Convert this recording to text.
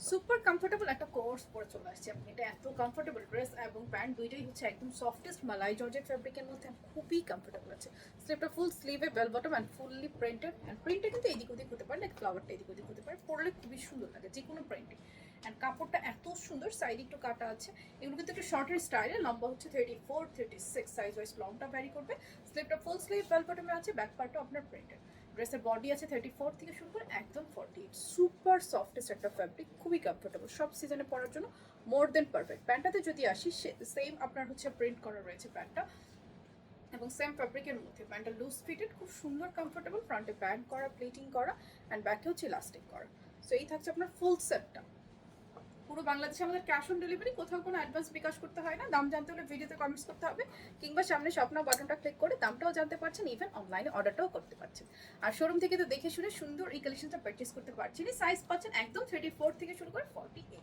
Super comfortable একটা course পরে চলে আসছে আপনি। এটা এত কমফোর্টেবল ড্রেস এবং প্যান্ট দুইটাই হচ্ছে একদম সফটেস্ট মালাই জর্জেট ফ্যাব্রিকের মধ্যে খুবই কমফোর্টেবল আছে। স্লিপটা ফুল স্লিভে bell bottom and fully printed and প্রিন্টটা কিন্তু এদিক ওদিক হতে পারে, লাইক ফ্লাওয়ারটা এদিক ওদিক হতে পারে, পরলে খুবই সুন্দর লাগে যে কোনো প্রিন্টে। অ্যান্ড কাপড়টা এত সুন্দর, সাইড একটু কাটা আছে, এগুলো কিন্তু একটু শর্টের স্টাইলে, লম্বা হচ্ছে 34-36 সাইজ ওয়াইজ লংটা ভ্যারি করবে। স্লিপটা ফুল স্লিভ বেল বটমে আছে, ব্যাক পার্টও আপনার প্রিন্টেড। ড্রেসের বডি আছে 34 থেকে শুরু করে একদম 48। সুপার সফটেস্ট একটা ফ্যাব্রিক, খুবই কমফোর্টেবল, সব সিজনে পরার জন্য মোর দেন পারফেক্ট। প্যান্টটাতে যদি আসি, সেম আপনার হচ্ছে প্রিন্ট করা রয়েছে প্যান্টটা এবং সেম ফ্যাব্রিকের মধ্যে। প্যান্টটা লুজ ফিটেড, খুব সুন্দর কমফোর্টেবল, ফ্রন্টে ব্যান্ড করা, প্লেটিং করা অ্যান্ড ব্যাকে হচ্ছে ইলাস্টিক করা। সো এই থাকছে আপনার ফুল সেটটা। পুরো বাংলাদেশে আমাদের ক্যাশ অন ডেলিভারি, কোথাও কোনো অ্যাডভান্স বিকাশ করতে হয় না। দাম জানতে হলে ভিডিওতে কমেন্টস করতে হবে কিংবা সামনে স্বপ্ন বাটনটা ক্লিক করে দামটাও জানতে পারছেন, ইভেন অনলাইনে অর্ডারটাও করতে পারছেন। আর শোরুম থেকে তো দেখে শুনে সুন্দর এই কালেকশনটা পারচেস করতে পারছেন। সাইজ পাচ্ছেন একদম 34 থেকে শুরু করে 48।